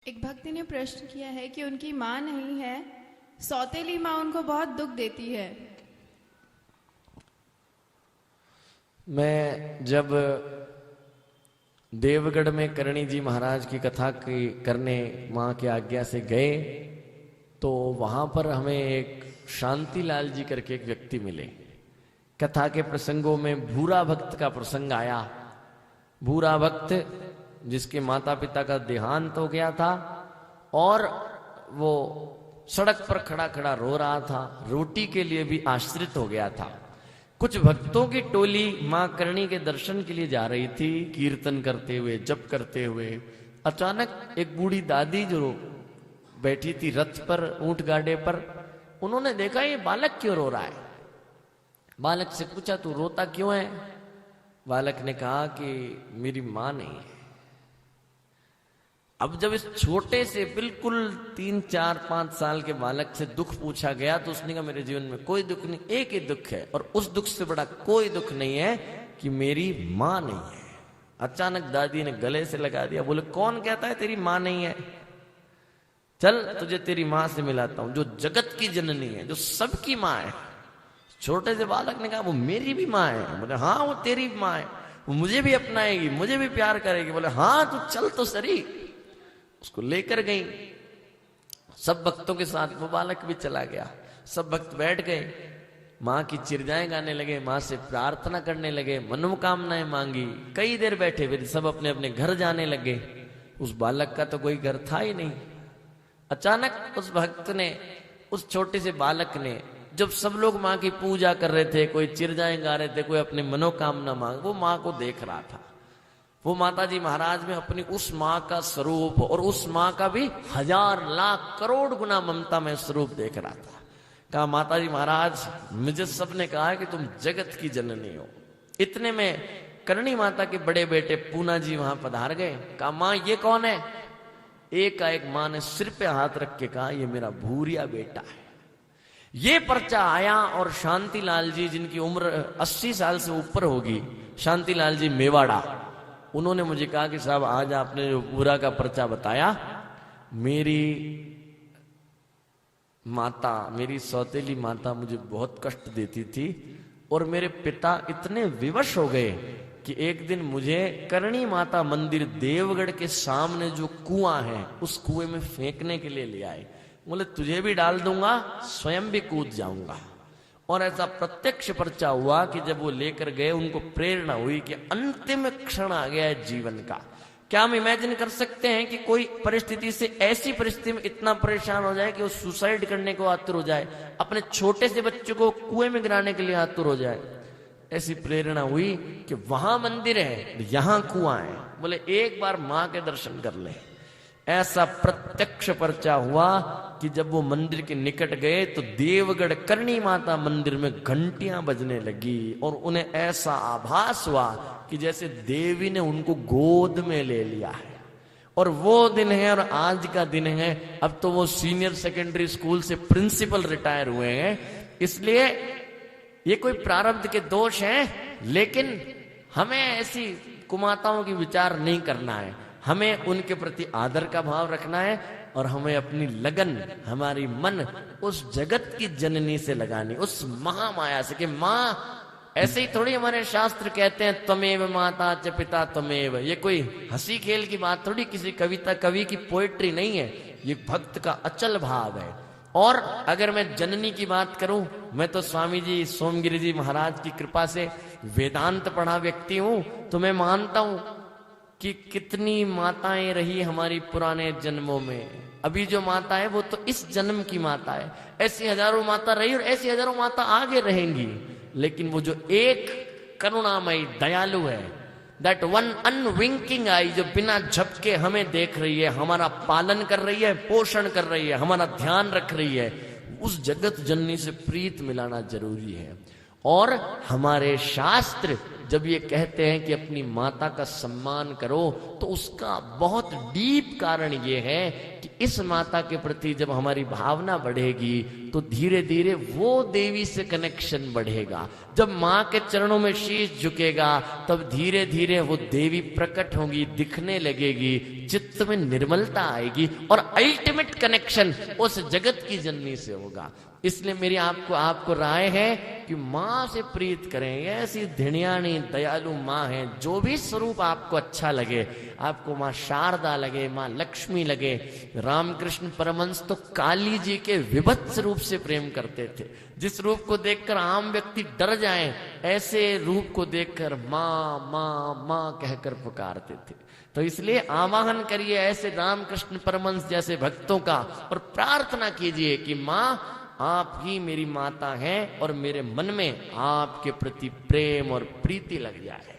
एक भक्ति ने प्रश्न किया है कि उनकी माँ नहीं है, सौतेली माँ उनको बहुत दुख देती है। मैं जब देवगढ़ में करणी जी महाराज की कथा की करने माँ की आज्ञा से गए तो वहां पर हमें एक शांतिलाल जी करके एक व्यक्ति मिले। कथा के प्रसंगों में भूरा भक्त का प्रसंग आया। भूरा भक्त जिसके माता पिता का देहांत हो गया था और वो सड़क पर खड़ा खड़ा रो रहा था, रोटी के लिए भी आश्रित हो गया था। कुछ भक्तों की टोली मां करणी के दर्शन के लिए जा रही थी, कीर्तन करते हुए, जप करते हुए। अचानक एक बूढ़ी दादी जो बैठी थी रथ पर, ऊंट गाड़े पर, उन्होंने देखा ये बालक क्यों रो रहा है। बालक से पूछा तू रोता क्यों है? बालक ने कहा कि मेरी मां नहीं है। अब जब इस छोटे से बिल्कुल 3, 4, 5 साल के बालक से दुख पूछा गया तो उसने कहा मेरे जीवन में कोई दुख नहीं, एक ही दुख है और उस दुख से बड़ा कोई दुख नहीं है कि मेरी मां नहीं है। अचानक दादी ने गले से लगा दिया, बोले कौन कहता है तेरी मां नहीं है? चल तुझे तेरी मां से मिलाता हूं जो जगत की जननी है, जो सबकी मां है। छोटे से बालक ने कहा वो मेरी भी मां है। बोले हाँ वो तेरी मां है, वो मुझे भी अपनाएगी, मुझे भी प्यार करेगी। बोले हाँ तू चल तो सही। उसको लेकर गई। सब भक्तों के साथ वो बालक भी चला गया। सब भक्त बैठ गए, माँ की चिरजाएं गाने लगे, माँ से प्रार्थना करने लगे, मनोकामनाएं मांगी। कई देर बैठे, फिर सब अपने अपने घर जाने लगे। उस बालक का तो कोई घर था ही नहीं। अचानक उस भक्त ने, उस छोटे से बालक ने, जब सब लोग माँ की पूजा कर रहे थे, कोई चिरजाएं गा रहे थे, कोई अपनी मनोकामना मांग, वो माँ को देख रहा था। वो माता जी महाराज में अपनी उस माँ का स्वरूप और उस माँ का भी 1000 लाख करोड़ गुना ममता में स्वरूप देख रहा था। कहा माता जी महाराज मुझे सबने कहा कि तुम जगत की जननी हो। इतने में करणी माता के बड़े बेटे पूना जी वहां पधार गए। कहा माँ ये कौन है? एक माँ ने सिर पे हाथ रख के कहा ये मेरा भूरिया बेटा है। ये पर्चा आया और शांतिलाल जी जिनकी उम्र 80 साल से ऊपर होगी, शांतिलाल जी मेवाड़ा, उन्होंने मुझे कहा कि साहब आज आपने जो पूरा का पर्चा बताया, मेरी माता, मेरी सौतेली माता मुझे बहुत कष्ट देती थी और मेरे पिता इतने विवश हो गए कि एक दिन मुझे करणी माता मंदिर देवगढ़ के सामने जो कुआं है उस कुएं में फेंकने के लिए ले आए। बोले तुझे भी डाल दूंगा, स्वयं भी कूद जाऊंगा। और ऐसा प्रत्यक्ष पर्चा हुआ कि जब वो लेकर गए उनको प्रेरणा हुई कि अंतिम क्षण आ गया है जीवन का। क्या हम इमेजिन कर सकते हैं कि कोई परिस्थिति से, ऐसी परिस्थिति में इतना परेशान हो जाए कि वो सुसाइड करने को आतुर हो जाए, अपने छोटे से बच्चे को कुएं में गिराने के लिए आतुर हो जाए। ऐसी प्रेरणा हुई कि वहां मंदिर है, यहां कुआं है, बोले एक बार मां के दर्शन कर ले। ऐसा प्रत्यक्ष पर्चा हुआ कि जब वो मंदिर के निकट गए तो देवगढ़ करणी माता मंदिर में घंटियां बजने लगी और उन्हें ऐसा आभास हुआ कि जैसे देवी ने उनको गोद में ले लिया है। और वो दिन है और आज का दिन है। अब तो वो सीनियर सेकेंडरी स्कूल से प्रिंसिपल रिटायर हुए हैं। इसलिए ये कोई प्रारब्ध के दोष हैं, लेकिन हमें ऐसी कुमाताओं की विचार नहीं करना है। हमें उनके प्रति आदर का भाव रखना है और हमें अपनी लगन, हमारी मन उस जगत की जननी से लगानी, उस महामाया से। कि माँ ऐसे ही थोड़ी हमारे शास्त्र कहते हैं त्वमेव माता च पिता त्वमेव। ये कोई हंसी खेल की बात थोड़ी, किसी कविता कवि की पोएट्री नहीं है, ये भक्त का अचल भाव है। और अगर मैं जननी की बात करूं, मैं तो स्वामी जी सोमगिरी जी महाराज की कृपा से वेदांत पढ़ा व्यक्ति हूं, तो मैं मानता हूं कि कितनी माताएं रही हमारी पुराने जन्मों में। अभी जो माता है वो तो इस जन्म की माता है। ऐसी हजारों माता रही और ऐसी हजारों माता आगे रहेंगी, लेकिन वो जो एक करुणामयी दयालु है, दैट वन अनविंकिंग आई, जो बिना झपके हमें देख रही है, हमारा पालन कर रही है, पोषण कर रही है, हमारा ध्यान रख रही है, उस जगत जननी से प्रीत मिलाना जरूरी है। और हमारे शास्त्र जब ये कहते हैं कि अपनी माता का सम्मान करो, तो उसका बहुत डीप कारण ये है कि इस माता के प्रति जब हमारी भावना बढ़ेगी तो धीरे धीरे वो देवी से कनेक्शन बढ़ेगा। जब माँ के चरणों में शीश झुकेगा तब धीरे धीरे वो देवी प्रकट होगी, दिखने लगेगी, चित्त में निर्मलता आएगी और अल्टीमेट कनेक्शन उस जगत की जननी से होगा। इसलिए मेरी आपको राय है कि माँ से प्रीत करें। ऐसी धिणियानी दयालु माँ है, जो भी स्वरूप आपको अच्छा लगे, आपको माँ शारदा लगे, माँ लक्ष्मी लगे। रामकृष्ण परमहंस तो काली जी के विभत्स रूप से प्रेम करते थे। जिस रूप को देखकर आम व्यक्ति डर जाए, ऐसे रूप को देखकर माँ माँ माँ कहकर पुकारते थे। तो इसलिए आवाहन करिए ऐसे रामकृष्ण परमहंस जैसे भक्तों का और प्रार्थना कीजिए कि माँ आप ही मेरी माता हैं और मेरे मन में आपके प्रति प्रेम और प्रीति लग जाए।